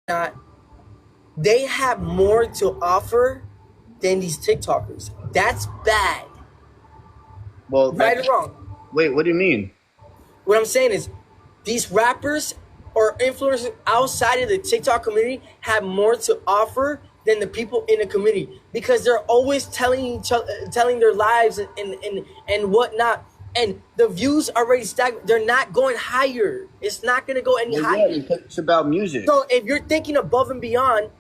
not, they have more to offer than these TikTokers. That's bad. Well, Right or wrong? wait, what do you mean? What I'm saying is, these rappers or influencers outside of the TikTok community have more to offer than the people in the community, because they're always telling each other, telling their lives and whatnot, and the views already stagnant. They're not going higher. It's not going to go any Well, higher. yeah, because it's about music. So if you're thinking above and beyond,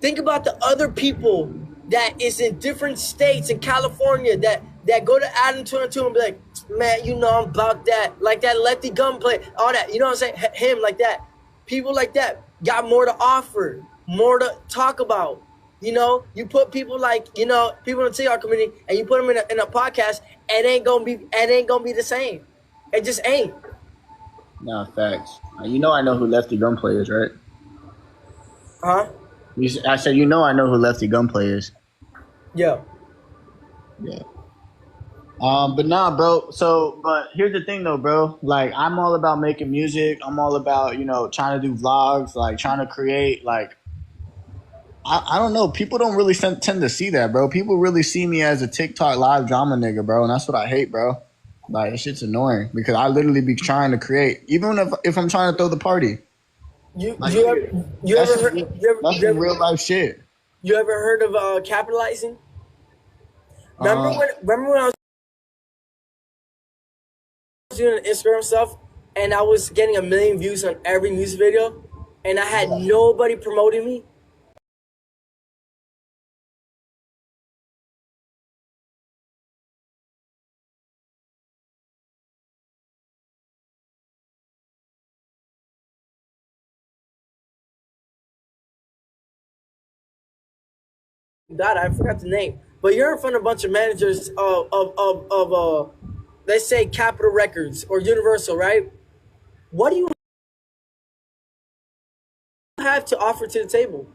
think about the other people that is in different states in California that go to Adam 22 and be like, man, you know I'm about that. Like that Lefty Gunplay, all that. You know what I'm saying? Him like that. People like that got more to offer, more to talk about. You know, you put people like, you know, people in the TikTok community and you put them in a podcast, it ain't gonna be the same. It just ain't. Nah, facts. You know I know who Lefty Gunplay is, right? Huh? I said, you know I know who Lefty Gunplay is. Yeah. Yeah. But nah, bro. So, but here's the thing, though, bro. Like, I'm all about making music. I'm all about, trying to do vlogs, like trying to create. Like, I don't know. People don't really tend to see that, bro. People really see me as a TikTok live drama nigga, bro, and that's what I hate, bro. Like, this shit's annoying because I literally be trying to create, even if I'm trying to throw the party. Like, that's some real life shit. You ever heard of capitalizing? Remember when I was doing Instagram stuff and I was getting 1 million views on every music video and I had nobody promoting me? God, I forgot the name. But you're in front of a bunch of managers of let's say Capitol Records or Universal, right? What do you have to offer to the table?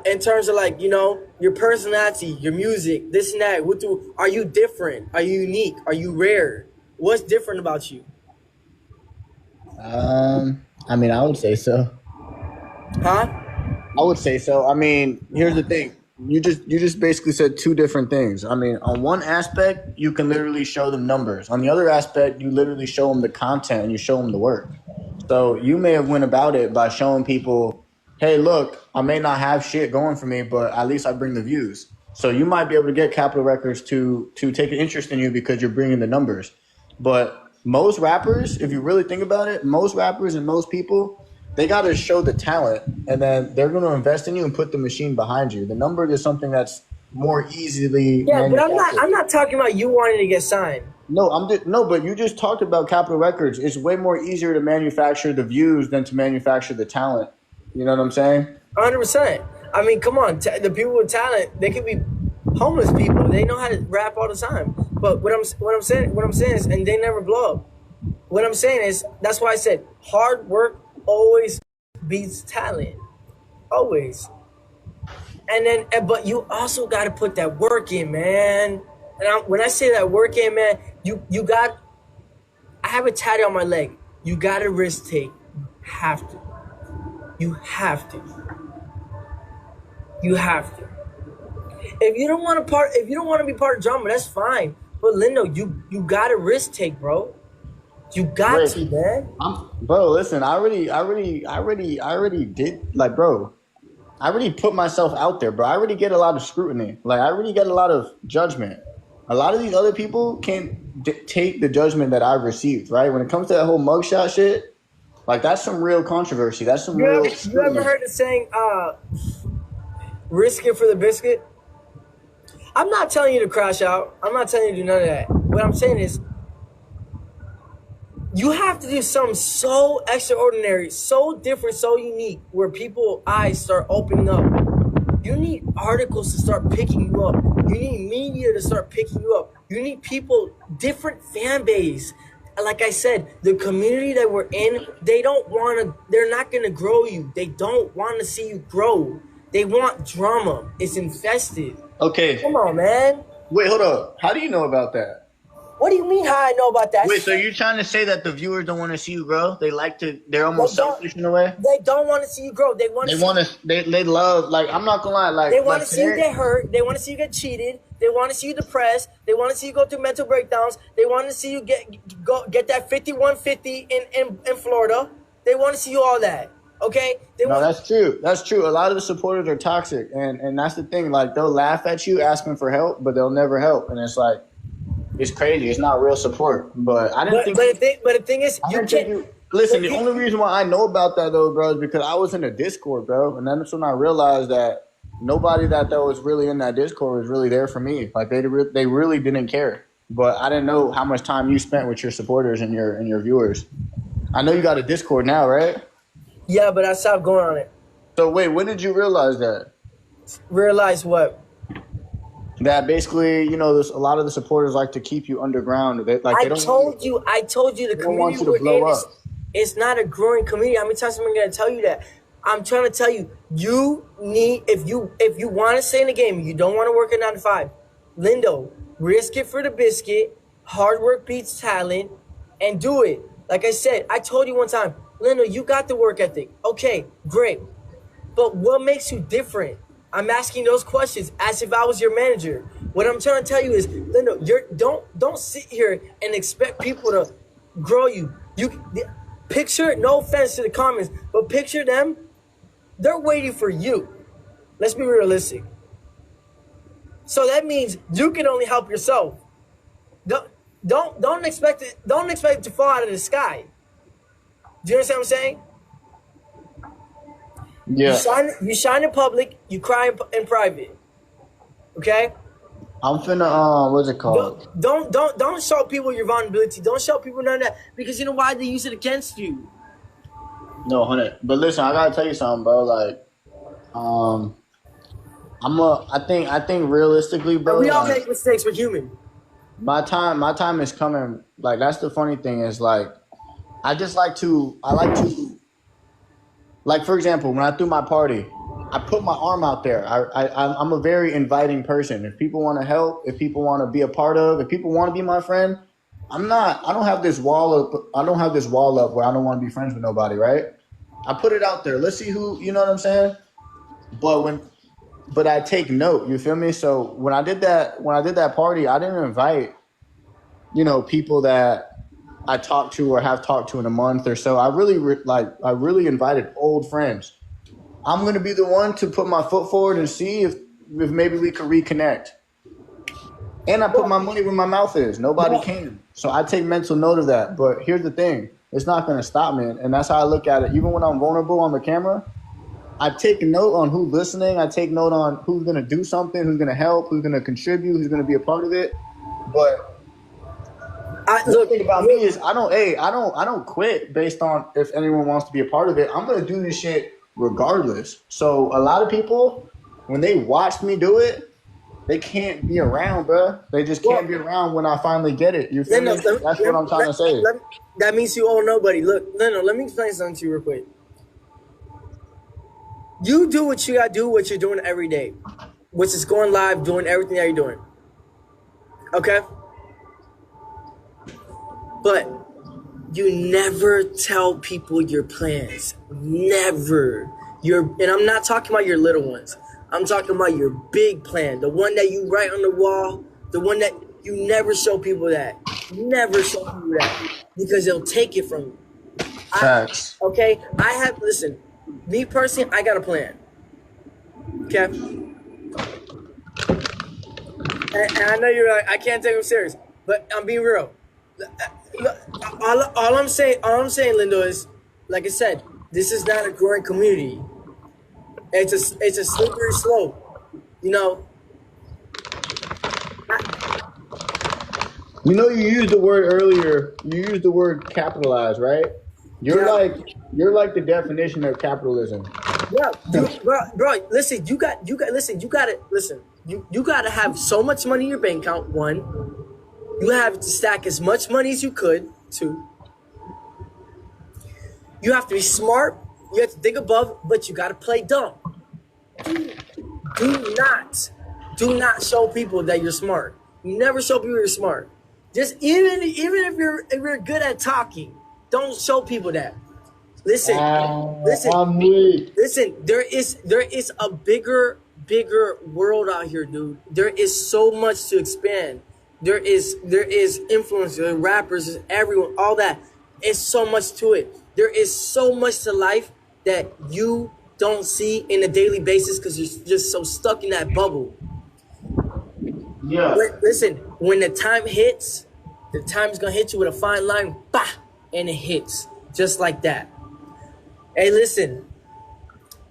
In terms of like, your personality, your music, this and that. Are you different? Are you unique? Are you rare? What's different about you? I mean, I would say so. Huh? I would say so. I mean, here's the thing. You just basically said two different things. I mean, on one aspect, you can literally show them numbers. On the other aspect, you literally show them the content and you show them the work. So you may have went about it by showing people, hey, look, I may not have shit going for me, but at least I bring the views. So you might be able to get Capitol Records to take an interest in you because you're bringing the numbers. But most rappers, if you really think about it, most rappers and most people, they got to show the talent, and then they're going to invest in you and put the machine behind you. The number is something that's more easily but I'm not talking about you wanting to get signed. No, but you just talked about Capitol Records. It's way more easier to manufacture the views than to manufacture the talent. You know what I'm saying? 100%. I mean, come on, the people with talent, they could be homeless people. They know how to rap all the time. But what I'm saying is, and they never blow up. What I'm saying is, that's why I said hard work always beats talent, always. But you also got to put that work in, man. And when I say that work in, man, you got. I have a tattoo on my leg. You got to risk take. Have to. You have to. You have to. If you don't want to be part of drama, that's fine. But Lindo, you got to risk take, bro. You got to, man. Bro, listen, I already did, like, bro. I already put myself out there, bro. I already get a lot of scrutiny. Like, I already get a lot of judgment. A lot of these other people can't take the judgment that I've received, right? When it comes to that whole mugshot shit, like, that's some real controversy. That's some real. You ever heard the saying, risk it for the biscuit? I'm not telling you to crash out. I'm not telling you to do none of that. What I'm saying is, you have to do something so extraordinary, so different, so unique, where people's eyes start opening up. You need articles to start picking you up. You need media to start picking you up. You need people, different fan base. Like I said, the community that we're in, they're not going to grow you. They don't want to see you grow. They want drama. It's infested. Okay. Come on, man. Wait, hold up. How do you know about that? What do you mean how I know about that? Wait, so you're trying to say that the viewers don't want to see you grow? They're almost They don't- selfish in a way. They don't want to see you grow. They want They to see want to. They love. Like, I'm not gonna lie. Like, They want like to see you get hurt. They want to see you get cheated. They want to see you depressed. They want to see you go through mental breakdowns. They want to see you get that 5150 in Florida. They want to see you all that. Okay? No, that's true. That's true. A lot of the supporters are toxic, and that's the thing. Like, they'll laugh at you asking for help, but they'll never help, and it's like, it's crazy. It's not real support. But I didn't think. But the thing is, you can't. Listen, the only reason why I know about that though, bro, is because I was in a Discord, bro, and that's when I realized that nobody that was really in that Discord was really there for me. Like, they really didn't care. But I didn't know how much time you spent with your supporters and your viewers. I know you got a Discord now, right? Yeah, but I stopped going on it. So wait, when did you realize that? Realize what? That basically, you know, a lot of the supporters like to keep you underground. I told you the community we're in is not a growing community. How many times am I going to tell you that? I'm trying to tell you, you need, if you want to stay in the game, you don't want to work a 9 to 5. Lindo, risk it for the biscuit. Hard work beats talent, and do it. Like I said, I told you one time, Lindo, you got the work ethic. Okay, great. But what makes you different? I'm asking those questions as if I was your manager. What I'm trying to tell you is, Lindo, don't sit here and expect people to grow you. Picture, no offense to the comments, but picture them. They're waiting for you. Let's be realistic. So that means you can only help yourself. Don't expect it. Don't expect it to fall out of the sky. Do you understand what I'm saying? Yeah. You shine in public. You cry in private. Okay. I'm finna what's it called? Don't show people your vulnerability. Don't show people none of that, because you know why? They use it against you. No, 100. But listen, I gotta tell you something, bro. Like, I think realistically, bro. And we all make mistakes. We're human. My time is coming. Like, that's the funny thing is, like, I like to, like, for example, when I threw my party, I put my arm out there. I'm a very inviting person. If people want to help, if people want to be a part of, if people want to be my friend, I don't have this wall up where I don't want to be friends with nobody, right? I put it out there. Let's see who, you know what I'm saying? But I take note, you feel me? So when I did that party, I didn't invite, you know, people that I talked to or have talked to in a month or so. I really invited old friends. I'm going to be the one to put my foot forward and see if maybe we could reconnect. And I put my money where my mouth is. Nobody came. So I take mental note of that. But here's the thing. It's not going to stop me. And that's how I look at it. Even when I'm vulnerable on the camera, I take note on who's listening. I take note on who's going to do something, who's going to help, who's going to contribute, who's going to be a part of it. But the thing about me is I don't quit based on if anyone wants to be a part of it. I'm going to do this shit regardless. So a lot of people, when they watch me do it, they can't be around, bro. They just can't be around when I finally get it. You feel me? That's what I'm trying to say. That means you owe nobody. Look, Lindo, let me explain something to you real quick. You do what you gotta do, what you're doing every day, which is going live, doing everything that you're doing. Okay? But you never tell people your plans. Never. And I'm not talking about your little ones. I'm talking about your big plan, the one that you write on the wall, the one that you never show people that. Never show people that, because they'll take it from you. Facts. Listen, me personally, I got a plan. Okay? And I know you're like, I can't take them serious, but I'm being real. All I'm saying, Lindo, is, like I said, this is not a growing community. It's a slippery slope, you know. You know, you used the word earlier. You used the word capitalize, right? You're like the definition of capitalism. Yeah, bro. Listen, you got to have so much money in your bank account. 1, you have to stack as much money as you could. 2, you have to be smart. You have to think above, but you got to play dumb. Do not show people that you're smart. You never show people you're smart. Just even if you're good at talking, don't show people that. Listen, listen, I'm weak. listen. There is a bigger world out here, dude. There is so much to expand. There is influencers, rappers, everyone, all that. It's so much to it. There is so much to life that you don't see in a daily basis because you're just so stuck in that bubble. Yeah. Listen, when the time hits, the time's gonna hit you with a fine line, bah, and it hits just like that. Hey, listen,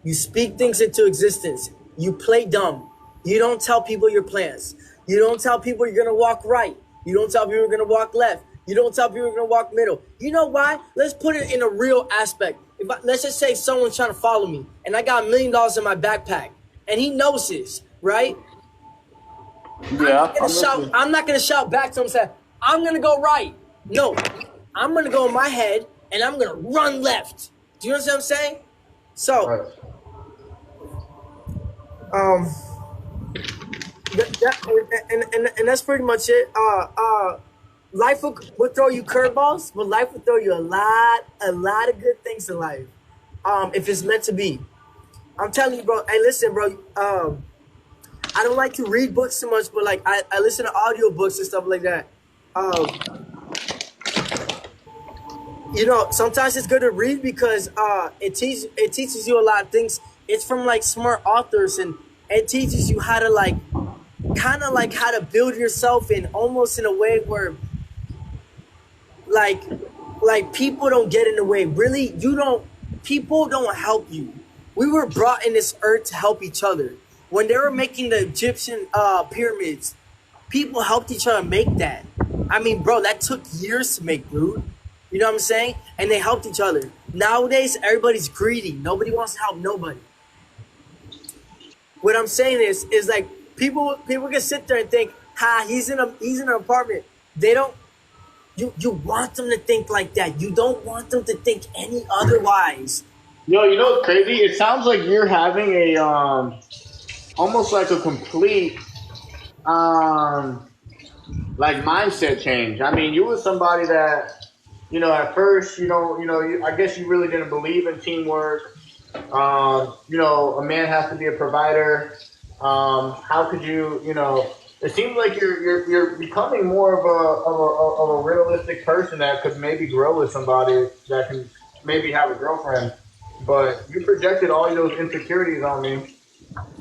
you speak things into existence. You play dumb. You don't tell people your plans. You don't tell people you're gonna walk right. You don't tell people you're gonna walk left. You don't tell people you're gonna walk middle. You know why? Let's put it in a real aspect. Let's just say someone's trying to follow me, and I got $1,000,000 in my backpack, and he knows this, right? Yeah. I'm not gonna shout back to him and say, I'm gonna go right. No. I'm gonna go in my head and I'm gonna run left. Do you understand what I'm saying? So Right. um and that's pretty much it. Life will throw you curveballs, but life will throw you a lot of good things in life. If it's meant to be. I'm telling you, bro. Hey, listen, bro. I don't like to read books too much, but like I listen to audiobooks and stuff like that. Sometimes it's good to read because it teaches you a lot of things. It's from like smart authors, and it teaches you how to kind of like how to build yourself in almost in a way where like people don't get in the way. Really, people don't help you. We were brought in this earth to help each other. When they were making the Egyptian pyramids, people helped each other make that. I mean, bro, that took years to make, dude. You know what I'm saying? And they helped each other. Nowadays, everybody's greedy. Nobody wants to help nobody. What I'm saying is like people can sit there and think, he's in an apartment. They don't. You want them to think like that. You don't want them to think any otherwise. Yo, you know what's crazy? It sounds like you're having a almost like a complete like mindset change. I mean, you were somebody that, at first, I guess you really didn't believe in teamwork. A man has to be a provider. How could you, it seems like you're becoming more of a realistic person that could maybe grow with somebody that can maybe have a girlfriend. But you projected all those insecurities on me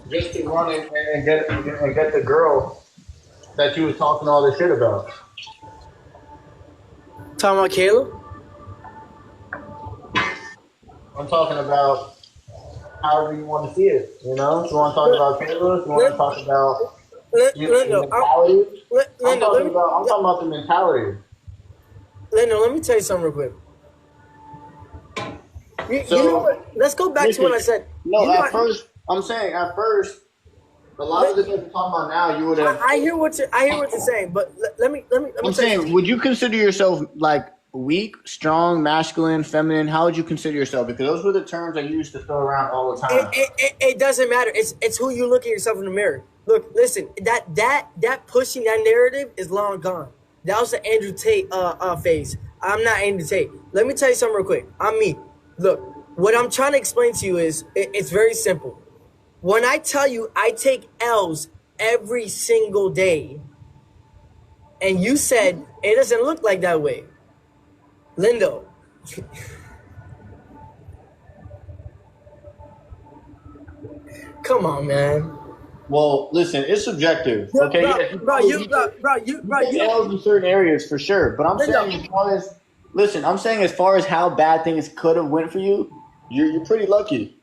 just to run and get the girl that you was talking all this shit about. Talking about Caleb? I'm talking about however you want to see it. You want to talk about Caleb? You want to talk about Lindo, mentality? I'm talking about the mentality. Lindo, let me tell you something real quick. You know what? Let's go back to what I said. No, at first, a lot of the things we're talking about now, you would have. I hear what you're saying, but let me. I'm saying, would you consider yourself like weak, strong, masculine, feminine? How would you consider yourself? Because those were the terms I used to throw around all the time. It doesn't matter. It's who you look at yourself in the mirror. Look, listen. That pushing that narrative is long gone. That was the Andrew Tate phase. I'm not Andrew Tate. Let me tell you something real quick. I'm me. Look, what I'm trying to explain to you is it's very simple. When I tell you I take L's every single day, and you said it doesn't look like that way, Lindo. Come on, man. Well, listen, it's subjective. Okay, you L's in certain areas for sure. But I'm saying as far as how bad things could have went for you, you're pretty lucky.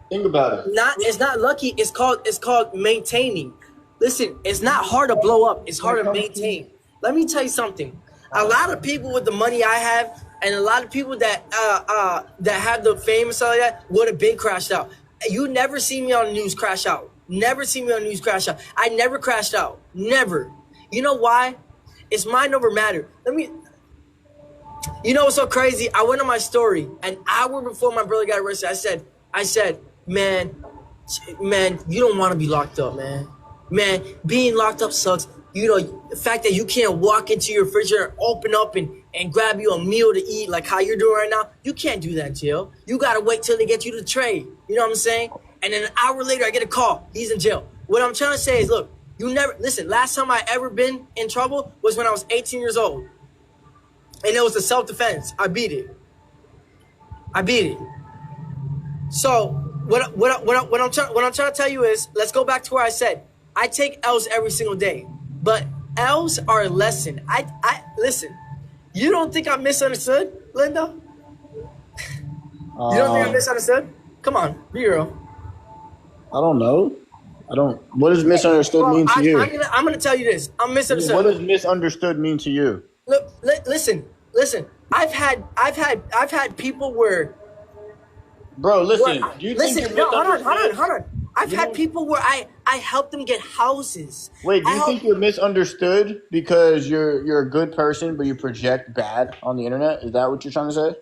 Think about it. It's not lucky. It's called maintaining. Listen, it's not hard to blow up. It's hard to maintain. Let me tell you something. A lot of people with the money I have, and a lot of people that have the fame and stuff like that, would have been crashed out. You never see me on the news crash out. Never see me on the news crash out. I never crashed out. Never. You know why? It's mind over matter. You know what's so crazy? I went on my story an hour before my brother got arrested. I said, man, you don't want to be locked up, man. Man, being locked up sucks. You know, the fact that you can't walk into your refrigerator, open up and grab you a meal to eat like how you're doing right now. You can't do that in jail. You gotta wait till they get you the tray. You know what I'm saying? And then an hour later, I get a call. He's in jail. What I'm trying to say is, look, you never listen. Last time I ever been in trouble was when I was 18 years old, and it was a self-defense. I beat it. So what I'm trying to tell you is, let's go back to where I said I take L's every single day, but L's are a lesson. I listen. You don't think I'm misunderstood, Lindo? You don't think I'm misunderstood? Come on, be real. I don't know. What does misunderstood mean to you? I'm gonna tell you this. I'm misunderstood. What does misunderstood mean to you? Look, listen. I've had people where. Bro, listen. Do you think you're misunderstood? Hold on. I've had people where I helped them get houses. Wait, do you think you're misunderstood because you're a good person, but you project bad on the internet? Is that what you're trying to say?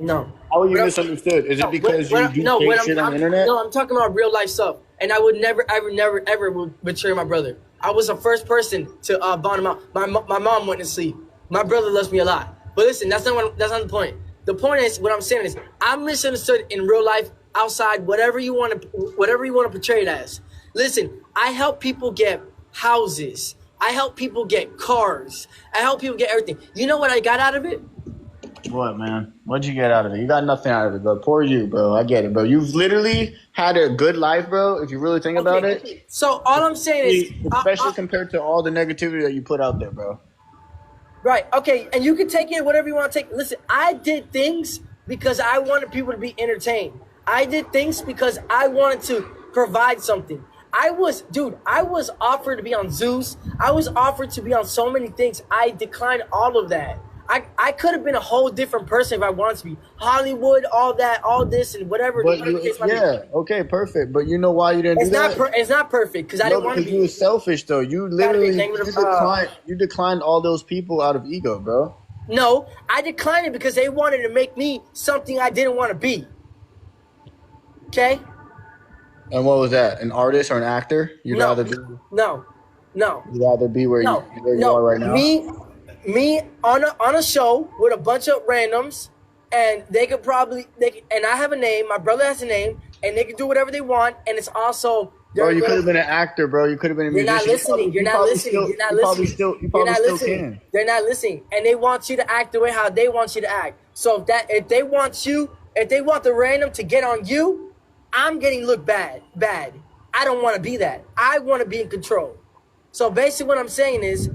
No. How are you misunderstood? Is it because you do fake shit on the internet? No, I'm talking about real life stuff. And I would never, ever would betray my brother. I was the first person to bond him out. My mom went to sleep. My brother loves me a lot. But listen, that's not the point. The point is, what I'm saying is, I'm misunderstood in real life, outside, whatever you want to portray it as. Listen, I help people get houses. I help people get cars. I help people get everything. You know what I got out of it? What, man? What'd you get out of it? You got nothing out of it, bro. Poor you, bro. I get it, bro. You've literally had a good life, bro, if you really think about it. So all I'm saying is... Especially compared to all the negativity that you put out there, bro. Right, okay, and you can take it whatever you want to take. Listen, I did things because I wanted people to be entertained. I did things because I wanted to provide something. I was offered to be on Zeus. I was offered to be on so many things. I declined all of that. I could have been a whole different person if I wanted to be. Hollywood, all that, all this, and whatever. Okay, perfect. But you know why you didn't do that? It's not perfect because I didn't want to be. You were selfish, though. You literally you declined all those people out of ego, bro. No, I declined it because they wanted to make me something I didn't want to be. Okay? And what was that? An artist or an actor? No. You'd rather be where you are right now? Me on a show with a bunch of randoms, and and I have a name, my brother has a name, and they can do whatever they want, and it's also... Bro, you could have been an actor, bro. You could have been a musician. You're not listening. They're not listening, and they want you to act the way how they want you to act. So if they want the random to get on you, I'm getting looked bad. I don't want to be that. I want to be in control. So basically what I'm saying is,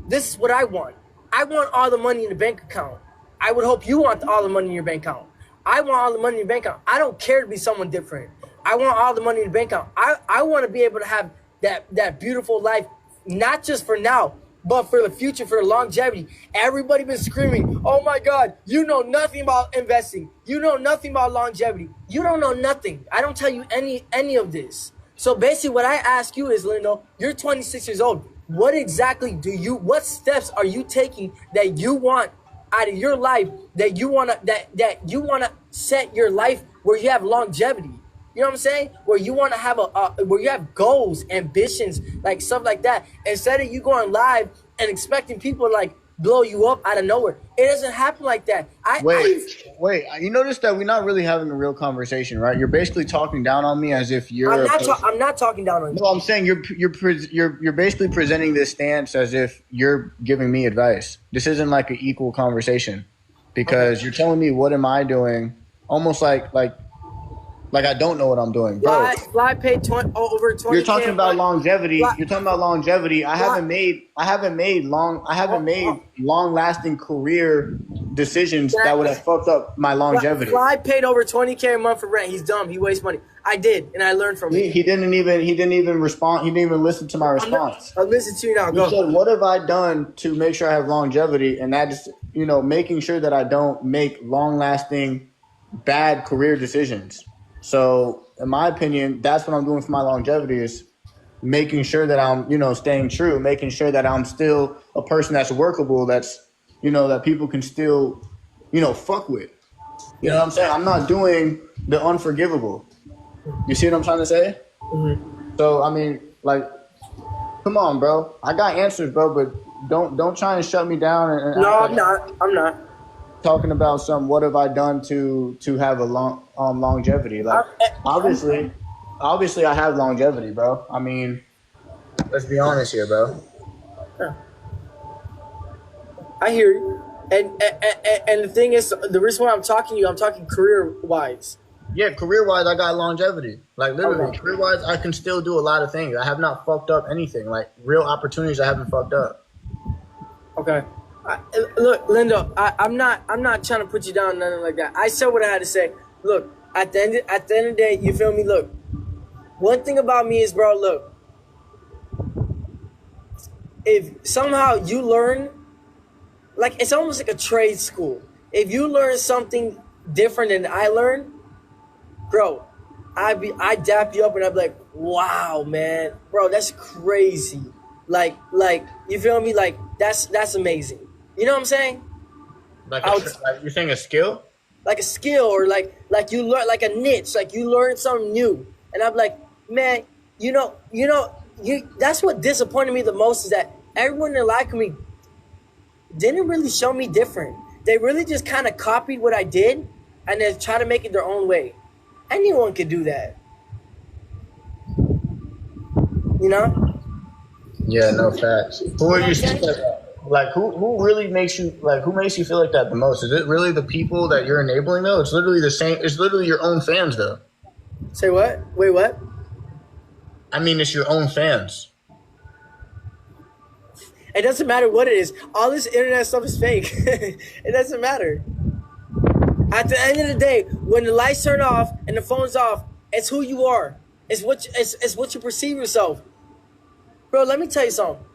this is what I want. I want all the money in the bank account. I would hope you want all the money in your bank account. I want all the money in your bank account. I don't care to be someone different. I want all the money in the bank account. I want to be able to have that beautiful life, not just for now, but for the future, for the longevity. Everybody been screaming, oh my God, you know nothing about investing. You know nothing about longevity. You don't know nothing. I don't tell you any of this. So basically what I ask you is, Lindo, you're 26 years old. What steps are you taking that you want out of your life, that you want to set your life where you have longevity? You know what I'm saying? Where you want to have where you have goals, ambitions, like stuff like that. Instead of you going live and expecting people to like blow you up out of nowhere. It doesn't happen like that. Wait. You notice that we're not really having a real conversation, right? You're basically talking down on me as if you're. I'm not talking down on you. No, I'm saying you're basically presenting this stance as if you're giving me advice. This isn't like an equal conversation, because you're telling me what am I doing, almost like I don't know what I'm doing, bro. Fly paid over 20. You're talking about longevity. I haven't made long-lasting career decisions that would have fucked up my longevity. Fly paid over $20K a month for rent. He's dumb. He wastes money. I did, and I learned from him. He didn't even respond. He didn't even listen to my response. I'll listen to you now. Go. You said, what have I done to make sure I have longevity? And that is, making sure that I don't make long-lasting bad career decisions. So, in my opinion, that's what I'm doing for my longevity, is making sure that I'm, staying true, making sure that I'm still a person that's workable, that's, that people can still, fuck with. You know what I'm saying? I'm not doing the unforgivable. You see what I'm trying to say? Mm-hmm. So, I mean, like Come on, bro. I got answers, bro, but don't try and shut me down and No, act I'm like not. I'm not. talking about some what have I done to have a long longevity. Like obviously, obviously I have longevity, bro. I mean, let's be honest here, bro. Yeah, I hear you. And the thing is, the reason why I'm talking to you, I'm talking career wise. Yeah, career wise, I got longevity. Like literally, Okay. career wise, I can still do a lot of things. I have not fucked up anything. Like real opportunities, I haven't fucked up. Okay. Look, Lindo, I'm not trying to put you down, nothing like that. I said what I had to say. Look, at the end of the day, you feel me? Look, one thing about me is, bro. Look, if somehow you learn, like it's almost like a trade school. If you learn something different than I learned, bro, I dap you up and I'd be like, wow, man, bro, that's crazy. Like you feel me? Like that's amazing. You know what I'm saying? Like I would, like you're saying a skill. like a skill or like you learn like a niche, like you learn something new. And I'm like, man, you that's what disappointed me the most is that everyone in life me didn't really show me different. They really just kind of copied what I did and then try to make it their own way. Anyone could do that, you know? Yeah, no facts. Who are you saying that? Like who really makes you like who makes you feel like that the most? Is it really the people that you're enabling though? It's literally the same. It's literally your own fans though. Say what? Wait, what? I mean, it's your own fans. It doesn't matter what it is. All this internet stuff is fake. It doesn't matter. At the end of the day, when the lights turn off and the phone's off, it's who you are. It's what you perceive yourself. Bro, let me tell you something.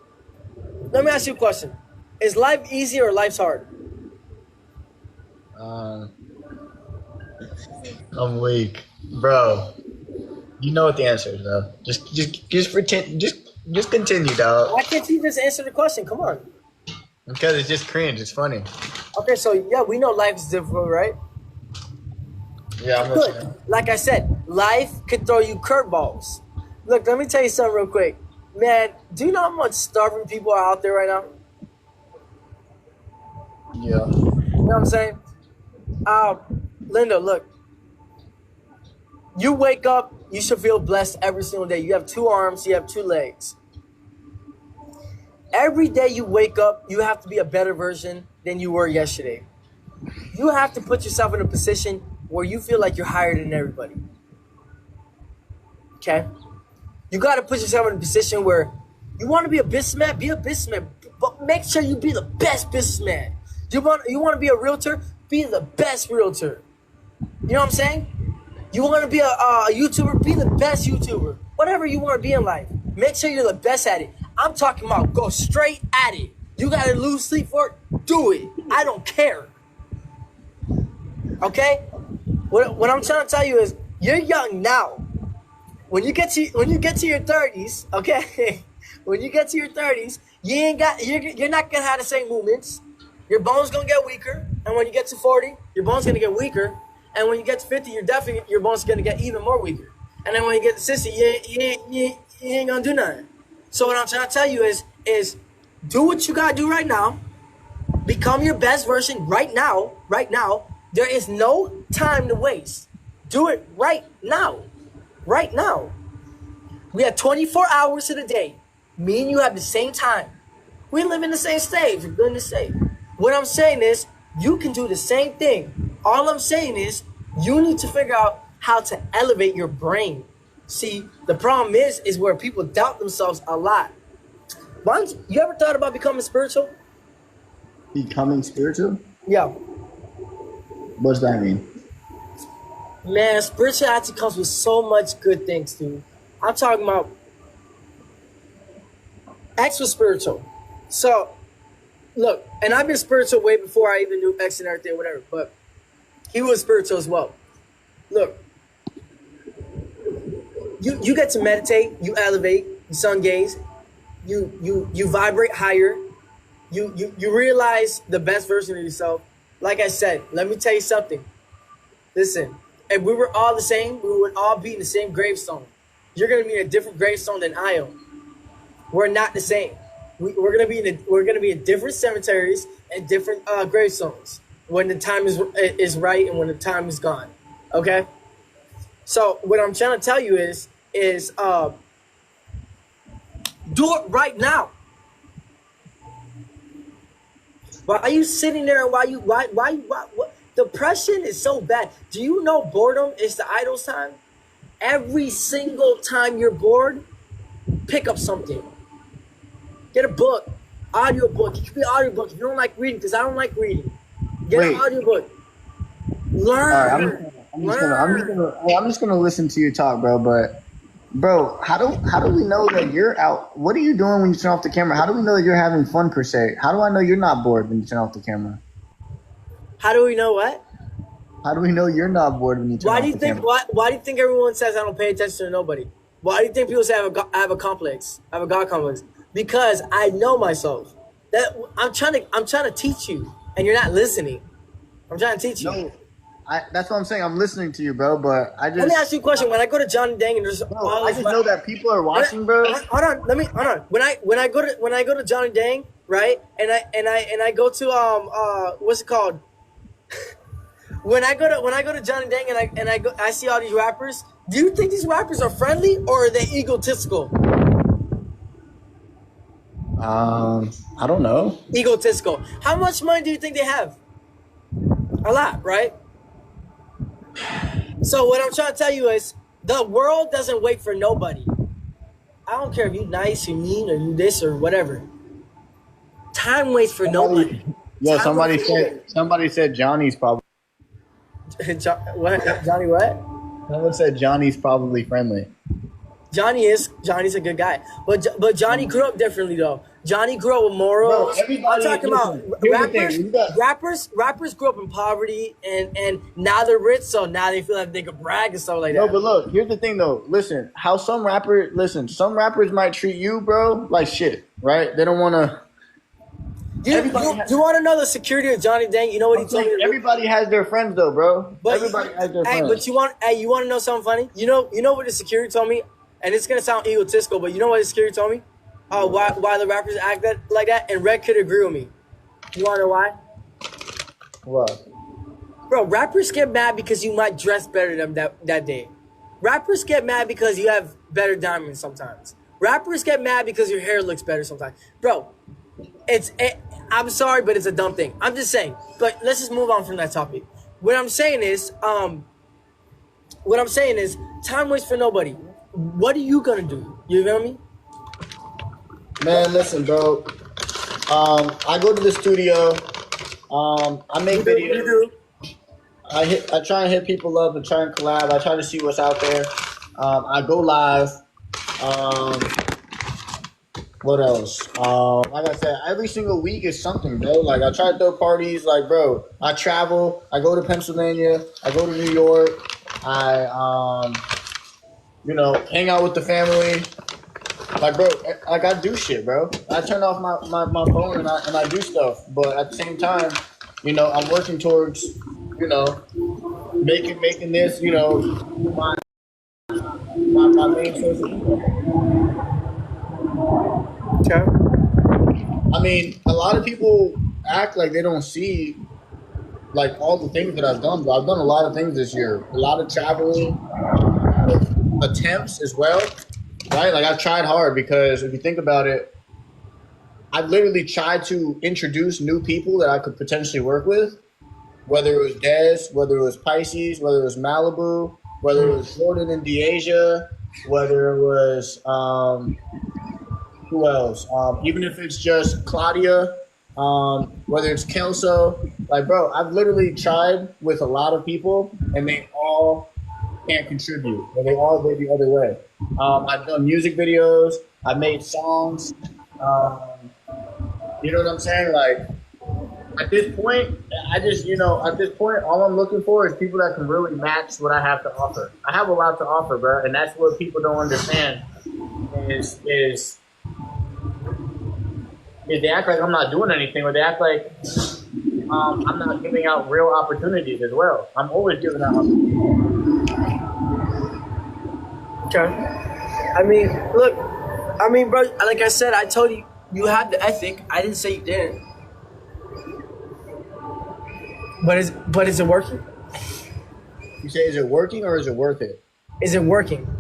Let me ask you a question. Is life easy or life's hard? Um, I'm weak, bro. You know what the answer is, though. Just pretend. Just continue, dog. Why can't you just answer the question? Come on. Because it's just cringe. It's funny. Okay, so yeah, we know life is difficult, right? Yeah, I'm Good. listening. Like I said, life could throw you curveballs. Look, let me tell you something real quick. Man, do you know how much starving people are out there right now? Yeah. You know what I'm saying? Linda, look. You wake up, you should feel blessed every single day. You have 2 arms, you have 2 legs. Every day you wake up, you have to be a better version than you were yesterday. You have to put yourself in a position where you feel like you're higher than everybody. Okay? You got to put yourself in a position where you want to be a businessman, be a businessman, but make sure you be the best businessman. You want to be a realtor, be the best realtor. You know what I'm saying? You want to be a YouTuber, be the best YouTuber. Whatever you want to be in life, make sure you're the best at it. I'm talking about go straight at it. You got to lose sleep for it, do it. I don't care. Okay? What I'm trying to tell you is you're young now. When you get to your 30s, okay? When you get to your 30s, you're not gonna have the same movements. Your bones gonna get weaker, and when you get to 40, your bones gonna get weaker, and when you get to 50, your bones gonna get even more weaker. And then when you get to 60, you ain't gonna do nothing. So what I'm trying to tell you is do what you gotta do right now. Become your best version right now. Right now. There is no time to waste. Do it right now. Right now. We have 24 hours in a day. Me and you have the same time. We live in the same state, for goodness sake. What I'm saying is, you can do the same thing. All I'm saying is, you need to figure out how to elevate your brain. See, the problem is where people doubt themselves a lot. You ever thought about becoming spiritual? Becoming spiritual? Yeah. What's that mean? Man, spirituality comes with so much good things, dude. I'm talking about X was spiritual. So, look, and I've been spiritual way before I even knew X and everything, whatever, but he was spiritual as well. Look, you get to meditate, you elevate, you sun gaze, you vibrate higher, you realize the best version of yourself. Like I said, let me tell you something. Listen, if we were all the same, we would all be in the same gravestone. You're going to be in a different gravestone than I am. we're not the same. We're gonna be in different cemeteries and different gravestones when the time is right and when the time is gone. Okay. So what I'm trying to tell you is do it right now. Why are you sitting there and why what? Depression is so bad. Do you know boredom is the idle time? Every single time you're bored, pick up something. Get a book, audio book. It could be audio book if you don't like reading, because I don't like reading. Get an audio book. Learn. All right, I'm just gonna listen to you talk, bro. But bro, how do we know that you're out? What are you doing when you turn off the camera? How do we know that you're having fun per se? How do I know you're not bored when you turn off the camera? How do we know what? How do we know you're not bored when you turn off the camera? Why do you think everyone says I don't pay attention to nobody? Why do you think people say I have a complex? I have a God complex? Because I know myself. That I'm trying to teach you, and you're not listening. I'm trying to teach you. No, that's what I'm saying. I'm listening to you, bro. But let me ask you a question. When I go to Johnny Dang and there's I just know that people are watching, bro. Hold on. Hold on. When I go to Johnny Dang, right? And I go to what's it called? When I go to Johnny Dang and I see all these rappers, do you think these rappers are friendly or are they egotistical? I don't know. Egotistical. How much money do you think they have? A lot, right? So what I'm trying to tell you is the world doesn't wait for nobody. I don't care if you nice, you mean, or you this or whatever. Time waits for nobody. Yeah, somebody said Johnny's probably. What? Johnny what? Someone said Johnny's probably friendly. Johnny's a good guy, but Johnny grew up differently though. Johnny grew up with morals. I'm talking about rappers grew up in poverty and now they're rich, so now they feel like they could brag and stuff like that. No, but look, here's the thing though. Listen, some rappers might treat you, bro, like shit, right? They don't want to. You want to know the security of Johnny Dang? You know what he told me? Everybody has their friends though, bro. Everybody has their friends. But you want to know something funny? You know what the security told me? And it's gonna sound egotistical, but you know what the security told me? Why the rappers act like that? And Red could agree with me. You wanna know why? What? Bro, rappers get mad because you might dress better than them that day. Rappers get mad because you have better diamonds sometimes. Rappers get mad because your hair looks better sometimes. Bro, I'm sorry, but it's a dumb thing. I'm just saying. But let's just move on from that topic. What I'm saying is, time waits for nobody. What are you gonna do? You feel me? Man, listen, bro. I go to the studio. I make videos. You do. I try and hit people up and try and collab. I try to see what's out there. I go live. What else? Like I said, every single week is something, bro. Like I try to throw parties. Like, bro, I travel. I go to Pennsylvania. I go to New York. I hang out with the family. Like, bro, like I do shit, bro. I turn off my phone and I do stuff. But at the same time, I'm working towards, making this, my main source of income. Okay. I mean, a lot of people act like they don't see like all the things that I've done, but I've done a lot of things this year. A lot of traveling, attempts as well, right? Like I've tried hard because if you think about it, I've literally tried to introduce new people that I could potentially work with, whether it was Dez, whether it was Pisces, whether it was Malibu, whether it was Jordan and DeAsia, whether it was who else? Even if it's just Claudia, whether it's Kelso, like bro, I've literally tried with a lot of people and they all can't contribute, or they all go the other way. I've done music videos, I've made songs, you know what I'm saying? Like at this point, all I'm looking for is people that can really match what I have to offer. I have a lot to offer, bro, and that's what people don't understand is they act like I'm not doing anything, or they act like I'm not giving out real opportunities as well. I'm always giving out opportunities. Okay. I mean, look, I mean, bro, like I said, I told you you have the ethic. I didn't say you didn't. But is it working? You say, is it working or is it worth it? Is it working?